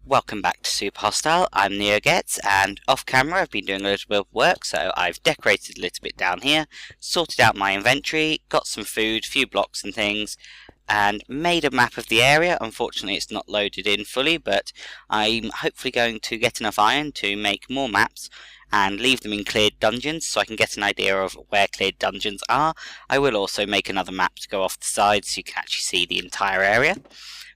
Welcome back to Super Hostile. I'm NeoGets, and off camera I've been doing a little bit of work, so I've decorated a little bit down here, sorted out my inventory, got some food, a few blocks and things, and made a map of the area. Unfortunately it's not loaded in fully, but I'm hopefully going to get enough iron to make more maps and leave them in cleared dungeons so I can get an idea of where cleared dungeons are. I will also make another map to go off the side so you can actually see the entire area.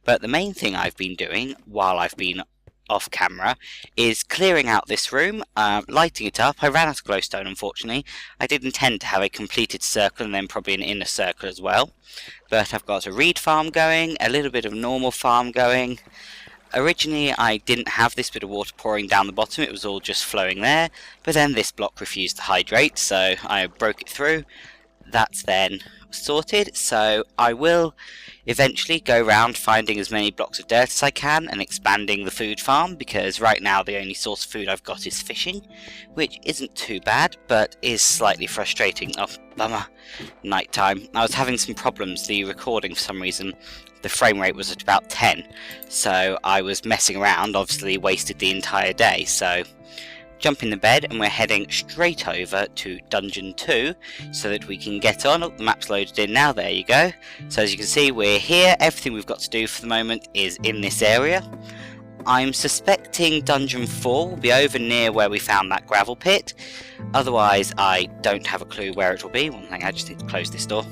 But the main thing I've been doing while I've been off camera is clearing out this room, lighting it up. I ran out of glowstone, unfortunately. I did intend to have a completed circle and then probably an inner circle as well. But I've got a reed farm going, a little bit of normal farm going. Originally I didn't have this bit of water pouring down the bottom, it was all just flowing there. But then this block refused to hydrate, so I broke it through. That's then sorted, so I will eventually go around finding as many blocks of dirt as I can and expanding the food farm, because right now the only source of food I've got is fishing, which isn't too bad but is slightly frustrating. Oh, bummer. Night time. I was having some problems, the recording for some reason, the frame rate was at about 10, so I was messing around, obviously wasted the entire day. So jump in the bed and we're heading straight over to Dungeon 2 so that we can get on. Oh, the map's loaded in now, there you go. So as you can see, we're here. Everything we've got to do for the moment is in this area. I'm suspecting Dungeon 4 will be over near where we found that gravel pit. Otherwise I don't have a clue where it will be. One thing, I just need to close this door.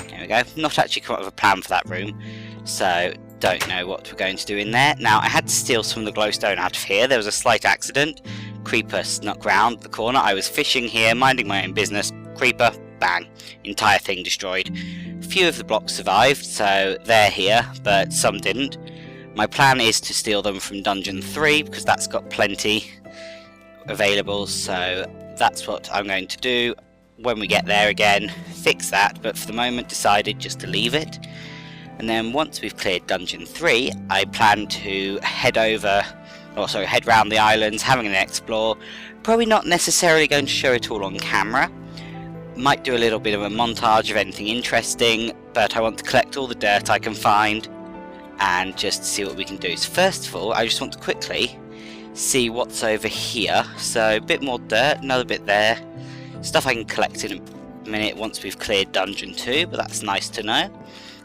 There we go. Not actually come up with a plan for that room, so don't know what we're going to do in there. Now I had to steal some of the glowstone out of here. There was a slight accident. Creeper snuck round the corner. I was fishing here, minding my own business. Creeper, bang. Entire thing destroyed. A few of the blocks survived, so they're here, but some didn't. My plan is to steal them from Dungeon 3, because that's got plenty available, so that's what I'm going to do. When we get there again, fix that, but for the moment decided just to leave it. And then once we've cleared Dungeon 3, I plan to head round the islands, having an explore. Probably not necessarily going to show it all on camera. Might do a little bit of a montage of anything interesting, but I want to collect all the dirt I can find and just see what we can do. So first of all, I just want to quickly see what's over here. So a bit more dirt, another bit there. Stuff I can collect in a minute once we've cleared Dungeon 2, but that's nice to know,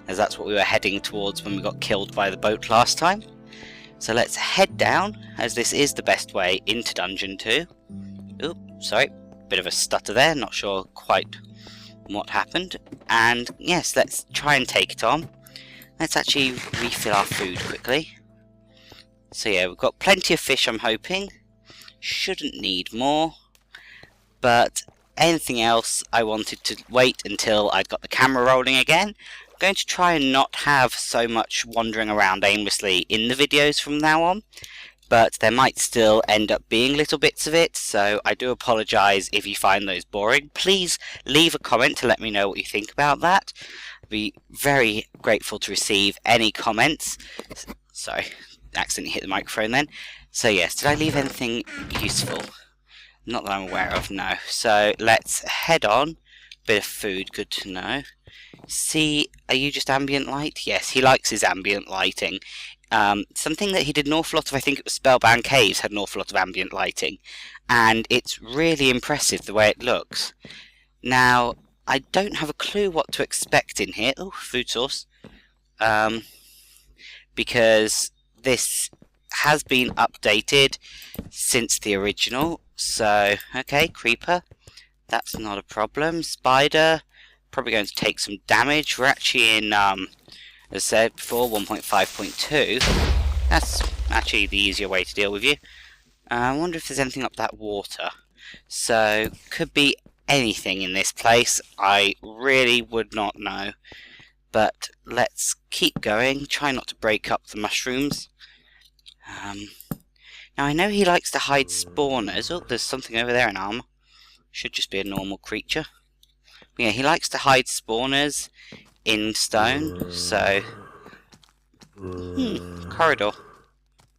as that's what we were heading towards when we got killed by the boat last time. So let's head down, as this is the best way into Dungeon 2. Oop, sorry, bit of a stutter there, not sure quite what happened. And yes, let's try and take it on. Let's actually refill our food quickly. So yeah, we've got plenty of fish, I'm hoping. Shouldn't need more. But anything else, I wanted to wait until I'd got the camera rolling again. I'm going to try and not have so much wandering around aimlessly in the videos from now on, but there might still end up being little bits of it, so I do apologise if you find those boring. Please leave a comment to let me know what you think about that. I'd be very grateful to receive any comments. Sorry, accidentally hit the microphone then. So yes, did I leave anything useful? Not that I'm aware of, no. So let's head on. Bit of food, good to know. See, are you just ambient light? Yes, he likes his ambient lighting. Something that he did an awful lot of, I think it was Spellbound Caves, had an awful lot of ambient lighting. And it's really impressive the way it looks. Now, I don't have a clue what to expect in here. Oh, food source. Because this has been updated since the original. So, okay, creeper. That's not a problem. Spider. Probably going to take some damage. We're actually in, as I said before, 1.5.2. That's actually the easier way to deal with you. I wonder if there's anything up that water. So, could be anything in this place. I really would not know. But let's keep going. Try not to break up the mushrooms. Now I know he likes to hide spawners. Oh, there's something over there in armor. Should just be a normal creature. But yeah, he likes to hide spawners in stone, so... corridor.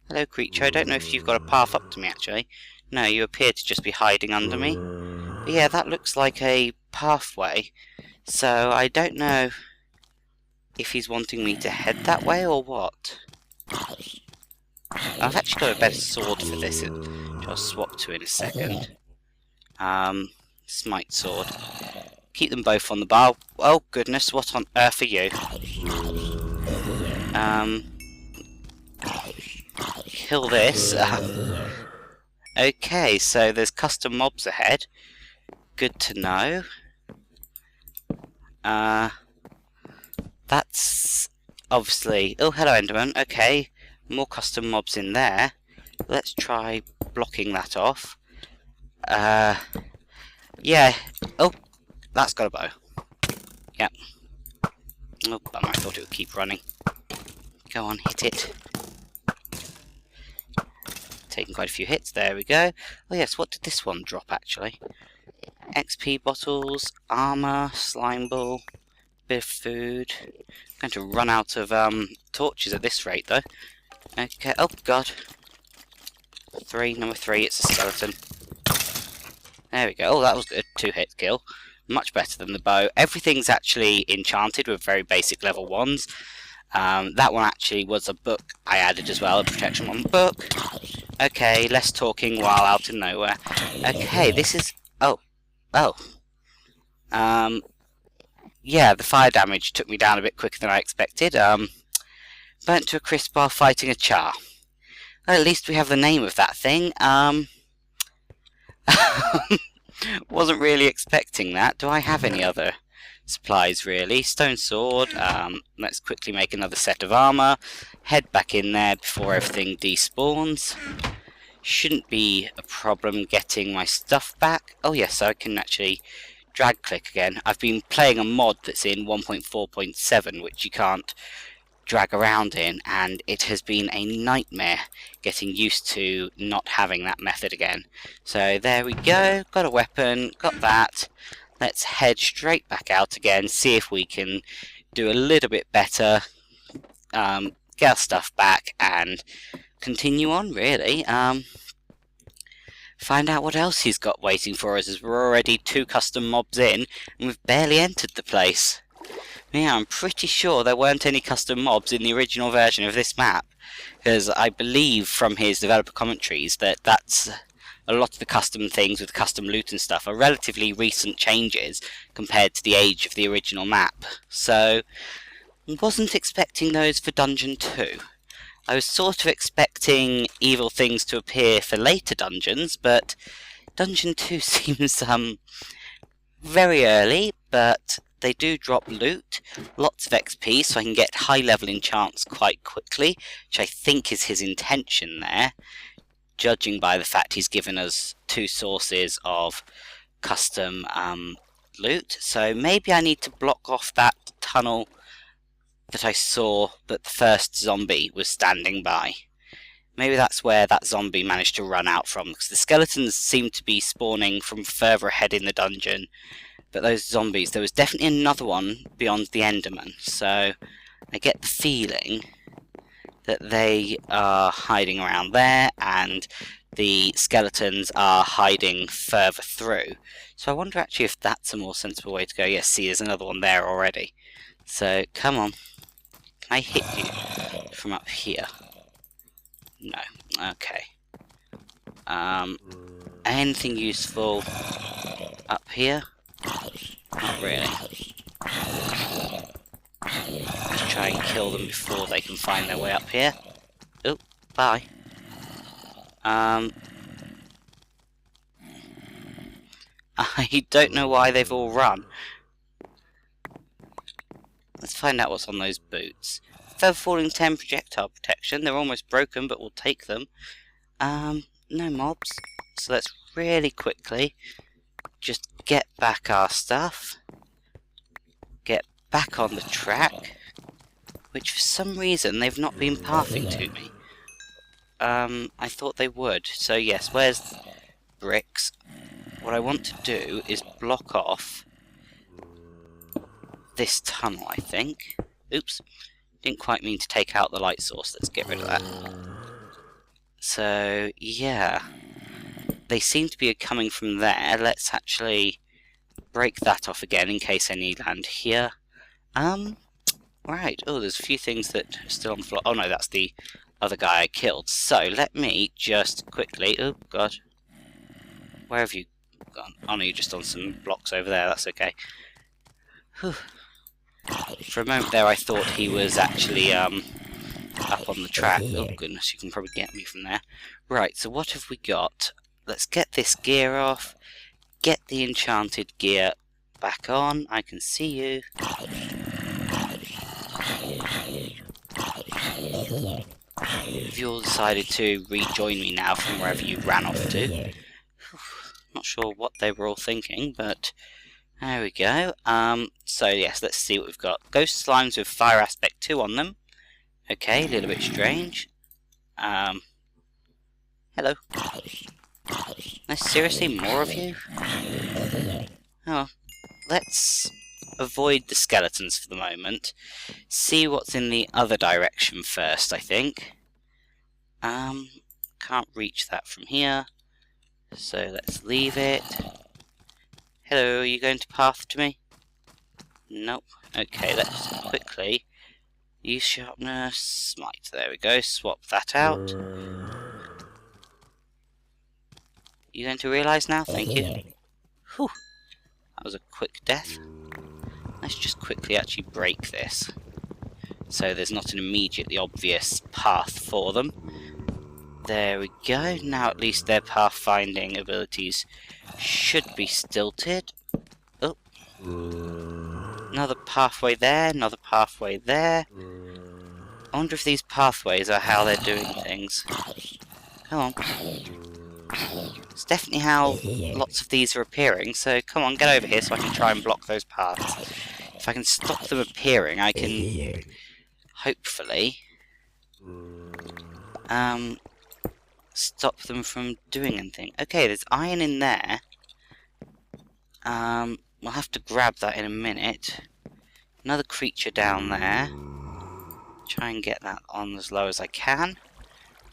Hello creature, I don't know if you've got a path up to me actually. No, you appear to just be hiding under me. But yeah, that looks like a pathway. So I don't know if, if he's wanting me to head that way or what. I've actually got a better sword for this, which I'll swap to in a second. Smite sword. Keep them both on the bar. Oh goodness, what on earth are you? Kill this. Okay, so there's custom mobs ahead. Good to know. That's obviously... Oh, hello Enderman. Okay, more custom mobs in there. Let's try blocking that off. Yeah. Oh, that's got a bow. Yep. Oh, bummer, I thought it would keep running. Go on, hit it. Taking quite a few hits, there we go. Oh yes, what did this one drop actually? XP bottles, armour, slime ball, bit of food. I'm going to run out of torches at this rate though. Okay, oh god. Number 3, it's a skeleton. There we go, oh that was good, 2-hit kill. Much better than the bow. Everything's actually enchanted with very basic level 1s. That one actually was a book I added as well, a protection 1 book. Okay, less talking while out in nowhere. Okay, this is... Oh. Yeah, the fire damage took me down a bit quicker than I expected. Burnt to a crisp while fighting a char. Well, at least we have the name of that thing. Wasn't really expecting that. Do I have any other supplies really? Stone sword. Let's quickly make another set of armor. Head back in there before everything despawns. Shouldn't be a problem getting my stuff back. Oh yes, so I can actually drag click again. I've been playing a mod that's in 1.4.7 which you can't drag around in, and it has been a nightmare getting used to not having that method again. So there we go, got a weapon, got that. Let's head straight back out again, see if we can do a little bit better, get our stuff back and continue on really. Find out what else he's got waiting for us, as we're already 2 custom mobs in and we've barely entered the place. Yeah, I'm pretty sure there weren't any custom mobs in the original version of this map, because I believe from his developer commentaries that that's a lot of the custom things with custom loot and stuff are relatively recent changes compared to the age of the original map. So I wasn't expecting those for Dungeon 2. I was sort of expecting evil things to appear for later dungeons, but Dungeon 2 seems very early, but they do drop loot, lots of XP, so I can get high level enchants quite quickly, which I think is his intention there, judging by the fact he's given us 2 sources of custom loot. So maybe I need to block off that tunnel that I saw that the first zombie was standing by. Maybe that's where that zombie managed to run out from, because the skeletons seem to be spawning from further ahead in the dungeon. But those zombies, there was definitely another one beyond the Enderman, so I get the feeling that they are hiding around there, and the skeletons are hiding further through. So I wonder actually if that's a more sensible way to go. Yes, see, there's another one there already. So, come on. Can I hit you from up here? No. Okay. Anything useful up here? Not really. Let's try and kill them before they can find their way up here. Oh, bye. I don't know why they've all run. Let's find out what's on those boots. Feather falling 10 projectile protection. They're almost broken, but we'll take them. No mobs. So let's really quickly just get back our stuff. Get back on the track. Which for some reason they've not been pathing to me. I thought they would. So yes, where's bricks? What I want to do is block off this tunnel, I think. Oops. Didn't quite mean to take out the light source. Let's get rid of that. So, yeah. They seem to be coming from there. Let's actually break that off again in case any land here. Right. Oh, there's a few things that are still on the floor. Oh no, that's the other guy I killed. So let me just quickly... Oh, God. Where have you gone? Oh, no, you're just on some blocks over there. That's okay. Whew. For a moment there, I thought he was actually up on the track. Oh, goodness, you can probably get me from there. Right, so what have we got? Let's get this gear off. Get the enchanted gear back on. I can see you. Have you all decided to rejoin me now from wherever you ran off to? Not sure what they were all thinking, but there we go. So yes, let's see what we've got. Ghost slimes with fire aspect 2 on them. Okay, a little bit strange. Hello. No, seriously, more of you? Oh, let's avoid the skeletons for the moment. See what's in the other direction first, I think. Can't reach that from here. So let's leave it. Hello, are you going to path to me? Nope. Okay, let's quickly use sharpness, smite. There we go, swap that out. You going to realise now? Thank you. Whew. That was a quick death. Let's just quickly actually break this, so there's not an immediately obvious path for them. There we go. Now at least their pathfinding abilities should be stilted. Oh. Another pathway there, another pathway there. I wonder if these pathways are how they're doing things. Come on. It's definitely how lots of these are appearing, so come on, get over here so I can try and block those paths. If I can stop them appearing, I can hopefully stop them from doing anything. Okay, there's iron in there. We'll have to grab that in a minute. Another creature down there. Try and get that on as low as I can.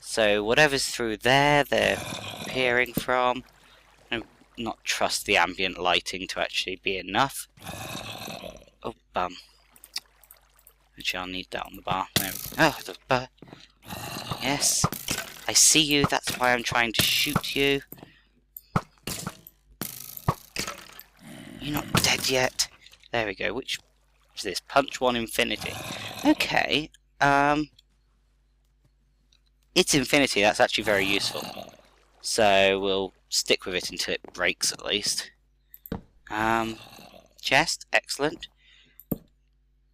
So whatever's through there, they're appearing from. I do not trust the ambient lighting to actually be enough. Oh, bum. Actually, I'll need that on the bar. There we go. Oh, the bar. Yes. I see you, that's why I'm trying to shoot you. You're not dead yet. There we go. Which is this? Punch 1 infinity. Okay. It's infinity, that's actually very useful. So we'll stick with it until it breaks at least. Chest, excellent.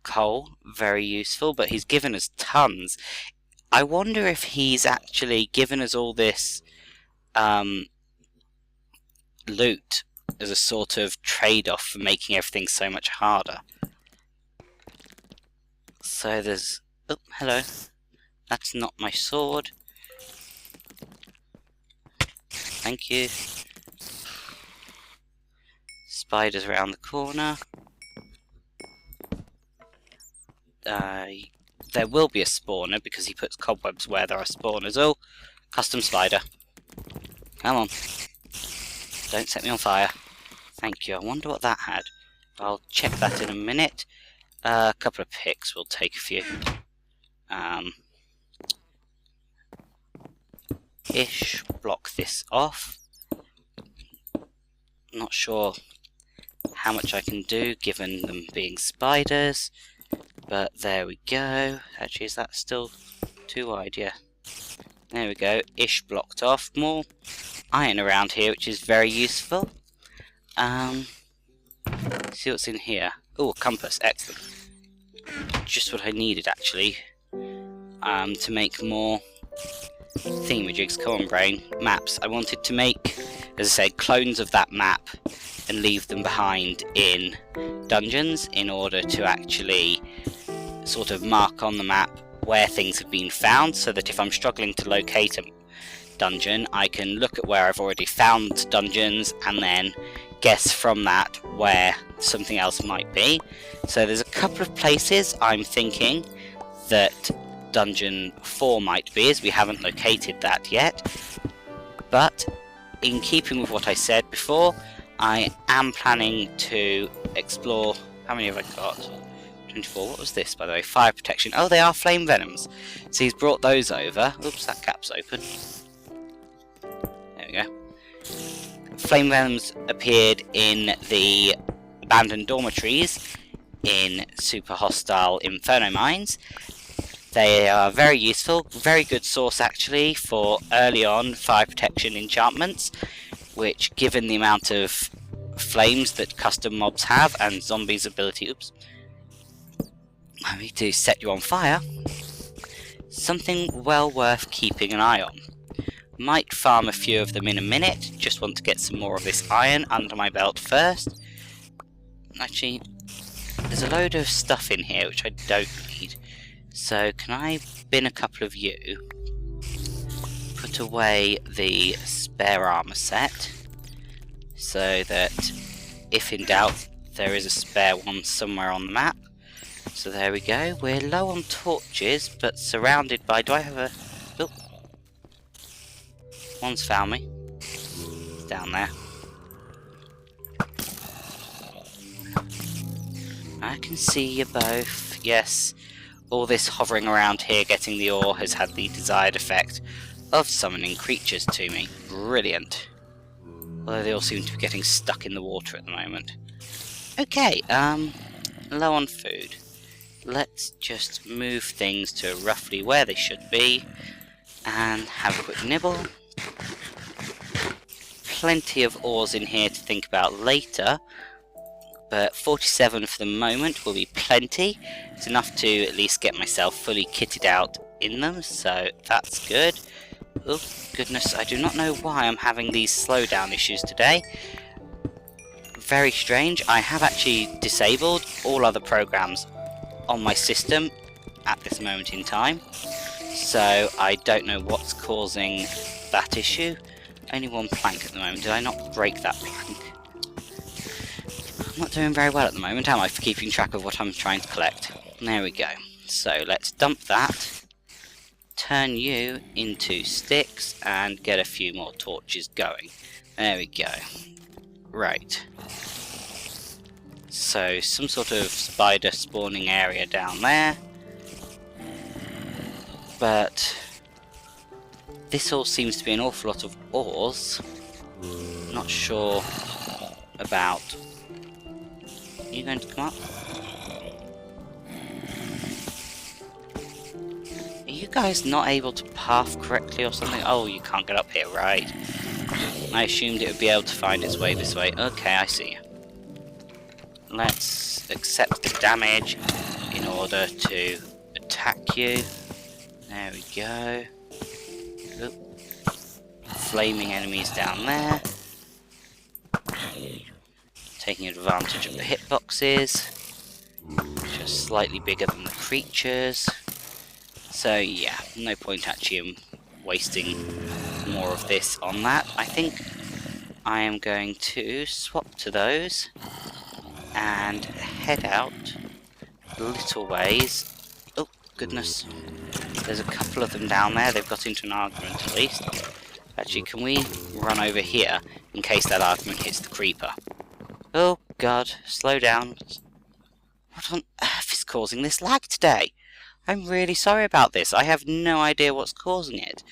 Coal, very useful, but he's given us tons. I wonder if he's actually given us all this loot as a sort of trade-off for making everything so much harder. So there's... Oh, hello. That's not my sword. Thank you. Spiders around the corner. There will be a spawner because he puts cobwebs where there are spawners. Oh, custom spider. Come on. Don't set me on fire. Thank you. I wonder what that had. I'll check that in a minute. A couple of picks. We'll take a few. Ish. Block this off. Not sure how much I can do given them being spiders. But there we go. Actually, is that still too wide? Yeah. There we go. Ish blocked off. More iron around here, which is very useful. See what's in here. Oh, a compass. Excellent. Just what I needed, actually. To make more thingamajigs. Come on, brain. Maps. I wanted to make, as I said, clones of that map and leave them behind in dungeons in order to actually sort of mark on the map where things have been found, so that if I'm struggling to locate a dungeon, I can look at where I've already found dungeons and then guess from that where something else might be. So there's a couple of places I'm thinking that dungeon 4 might be, as we haven't located that yet. But in keeping with what I said before, I am planning to explore... How many have I got? 24. What was this, by the way? Fire protection. Oh, they are flame venoms. So he's brought those over. Oops, that cap's open. There we go. Flame venoms appeared in the abandoned dormitories in super hostile Inferno mines. They are very useful, very good source actually for early on fire protection enchantments, which given the amount of flames that custom mobs have and zombies' ability, I need to set you on fire, something well worth keeping an eye on. Might farm a few of them in a minute, just want to get some more of this iron under my belt first. Actually, there's a load of stuff in here which I don't need. So can I bin a couple of you, put away the spare armor set, so that if in doubt there is a spare one somewhere on the map. So there we go, we're low on torches but surrounded by, do I have a, oh, one's found me, it's down there. I can see you both, yes. All this hovering around here getting the ore has had the desired effect of summoning creatures to me. Brilliant. Although they all seem to be getting stuck in the water at the moment. Okay, low on food. Let's just move things to roughly where they should be and have a quick nibble. Plenty of ores in here to think about later. But 47 for the moment will be plenty. It's enough to at least get myself fully kitted out in them, so that's good. Oh goodness, I do not know why I'm having these slowdown issues today. Very strange. I have actually disabled all other programs on my system at this moment in time, so I don't know what's causing that issue. Only one plank at the moment. Did I not break that plank? I'm not doing very well at the moment, am I, for keeping track of what I'm trying to collect. There we go. So let's dump that, turn you into sticks, and get a few more torches going. There we go. Right. So, some sort of spider spawning area down there. But this all seems to be an awful lot of ores. Not sure about... Are you going to come up? Are you guys not able to path correctly or something? Oh, you can't get up here, right. I assumed it would be able to find its way this way. Okay, I see. Let's accept the damage in order to attack you. There we go. Oop. Flaming enemies down there. Taking advantage of the hitboxes, which are slightly bigger than the creatures. So yeah, no point actually wasting more of this on that. I think I am going to swap to those and head out a little ways. Oh goodness, there's a couple of them down there. They've got into an argument at least. Actually, can we run over here in case that argument hits the creeper? Oh god, slow down. What on earth is causing this lag today? I'm really sorry about this. I have no idea what's causing it.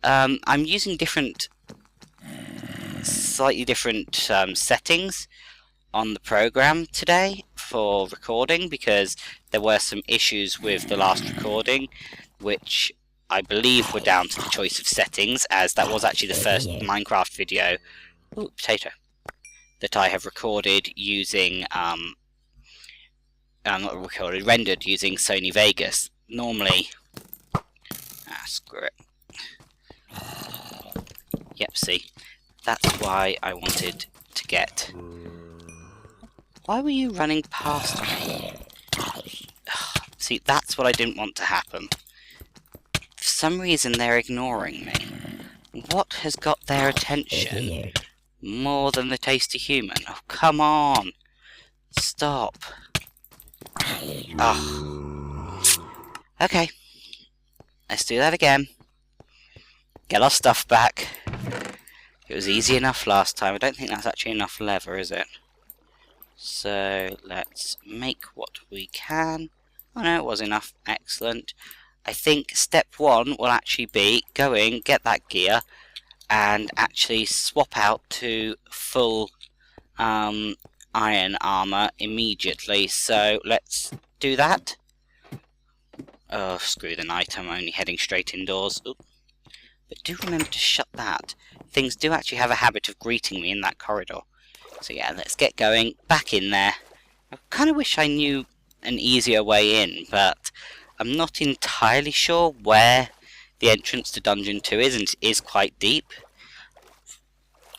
I'm using slightly different settings on the program today for recording, because there were some issues with the last recording, which I believe were down to the choice of settings, as that was actually the first Minecraft video. Ooh, potato. That I have recorded using, rendered using Sony Vegas. Normally, screw it. Yep, see, that's why I wanted to get. Why were you running past me? See, that's what I didn't want to happen. For some reason, they're ignoring me. What has got their attention? More than the tasty human. Oh, come on! Stop. Oh. Okay. Let's do that again. Get our stuff back. It was easy enough last time. I don't think that's actually enough leather, is it? So let's make what we can. Oh no, it was enough. Excellent. I think step one will actually be going, get that gear, and actually swap out to full iron armor immediately. So let's do that. Oh, screw the night, I'm only heading straight indoors. Oop. But do remember to shut that. Things do actually have a habit of greeting me in that corridor. So yeah, let's get going, back in there. I kind of wish I knew an easier way in, but I'm not entirely sure where the entrance to Dungeon 2 is, and it is quite deep.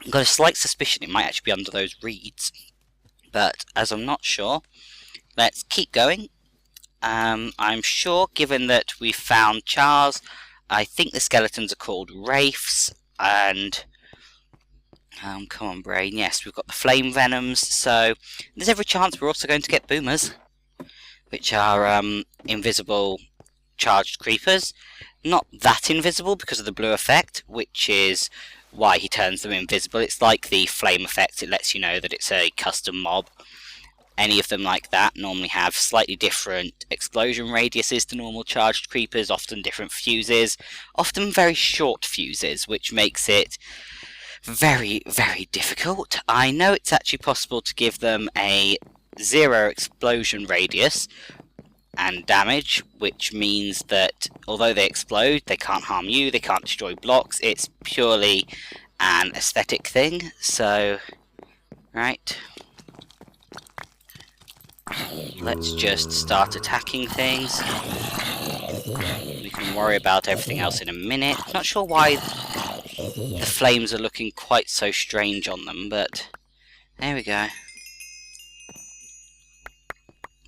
I've got a slight suspicion it might actually be under those reeds, but as I'm not sure, let's keep going. I'm sure, given that we found Charles, I think the skeletons are called wraiths, and come on, brain. Yes, we've got the flame venoms, so there's every chance we're also going to get boomers, which are invisible charged creepers. Not that invisible because of the blue effect, which is why he turns them invisible. It's like the flame effect, it lets you know that it's a custom mob. Any of them like that normally have slightly different explosion radiuses to normal charged creepers, often different fuses, often very short fuses, which makes it very, very difficult. I know it's actually possible to give them a 0 explosion radius and damage, which means that although they explode, they can't harm you, they can't destroy blocks, it's purely an aesthetic thing. So, right. Let's just start attacking things. We can worry about everything else in a minute. Not sure why the flames are looking quite so strange on them, but there we go.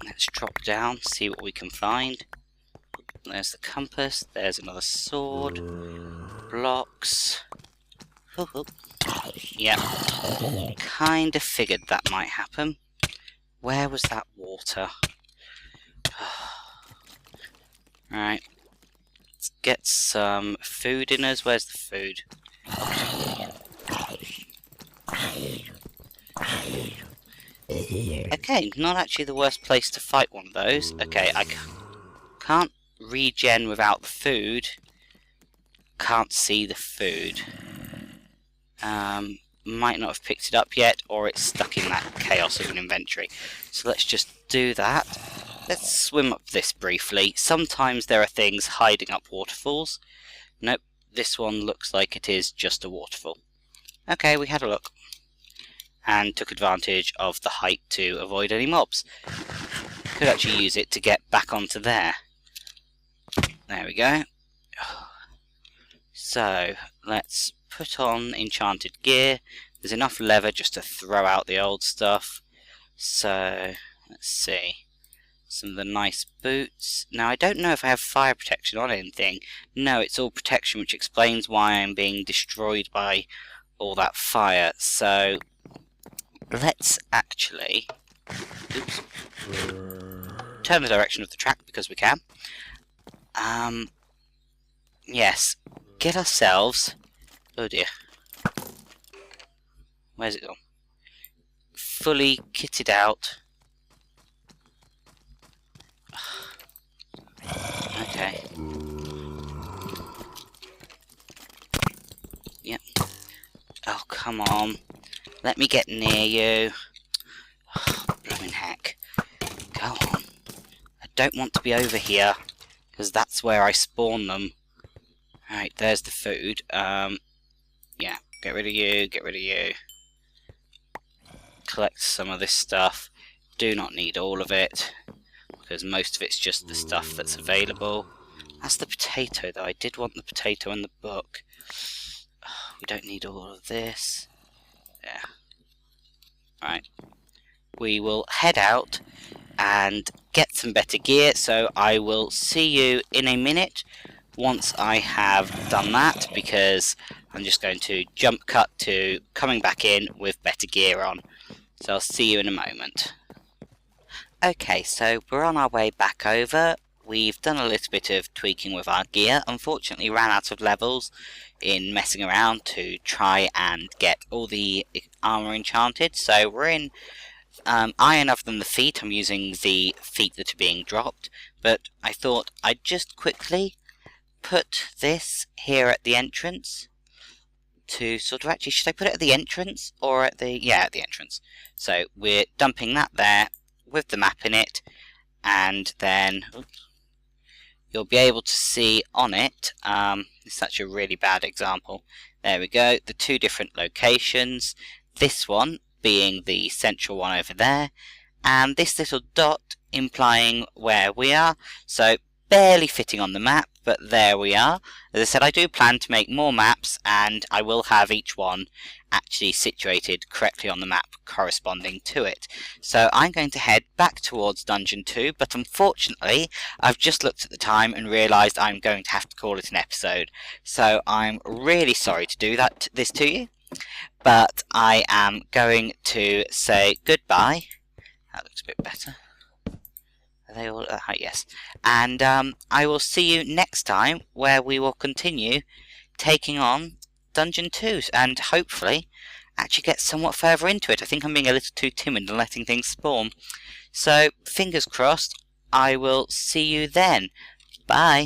Let's drop down, see what we can find. There's the compass, there's another sword, blocks. Yep, kinda figured that might happen. Where was that water? Right, let's get some food in us. Where's the food? Okay, not actually the worst place to fight one of those. Okay, I can't regen without the food. Can't see the food. Might not have picked it up yet, or it's stuck in that chaos of an inventory. So let's just do that. Let's swim up this briefly. Sometimes there are things hiding up waterfalls. Nope, this one looks like it is just a waterfall. Okay, we had a look. And took advantage of the height to avoid any mobs. Could actually use it to get back onto there. There we go. So, let's put on enchanted gear. There's enough leather just to throw out the old stuff. So, let's see. Some of the nice boots. Now, I don't know if I have fire protection on anything. No, it's all protection, which explains why I'm being destroyed by all that fire. So, let's actually turn the direction of the track because we can. Yes, get ourselves. Oh dear. Where's it gone? Fully kitted out. Okay. Yep. Oh, come on. Let me get near you. Oh, blooming heck. Go on. I don't want to be over here, because that's where I spawn them. Right, there's the food. Yeah, get rid of you, get rid of you. Collect some of this stuff. Do not need all of it, because most of it's just the stuff that's available. That's the potato, though. I did want the potato in the book. We don't need all of this. Yeah. Right. We will head out and get some better gear, so I will see you in a minute once I have done that, because I'm just going to jump cut to coming back in with better gear on. So I'll see you in a moment. Okay, so we're on our way back over. We've done a little bit of tweaking with our gear. Unfortunately ran out of levels in messing around to try and get all the armor enchanted, so we're in iron other than the feet. I'm using the feet that are being dropped, but I thought I'd just quickly put this here at the entrance to sort of, actually, should I put it at the entrance or at the, yeah, at the entrance. So we're dumping that there with the map in it, and then you'll be able to see on it, it's such a really bad example, there we go, the two different locations, this one being the central one over there, and this little dot implying where we are, so barely fitting on the map, but there we are. As I said, I do plan to make more maps, and I will have each one actually situated correctly on the map corresponding to it. So I'm going to head back towards Dungeon 2, but unfortunately I've just looked at the time and realised I'm going to have to call it an episode. So I'm really sorry to do this to you, but I am going to say goodbye. That looks a bit better. Are they all? Yes. And I will see you next time, where we will continue taking on Dungeon 2 and hopefully actually get somewhat further into it. I think I'm being a little too timid and letting things spawn. So, fingers crossed, I will see you then. Bye.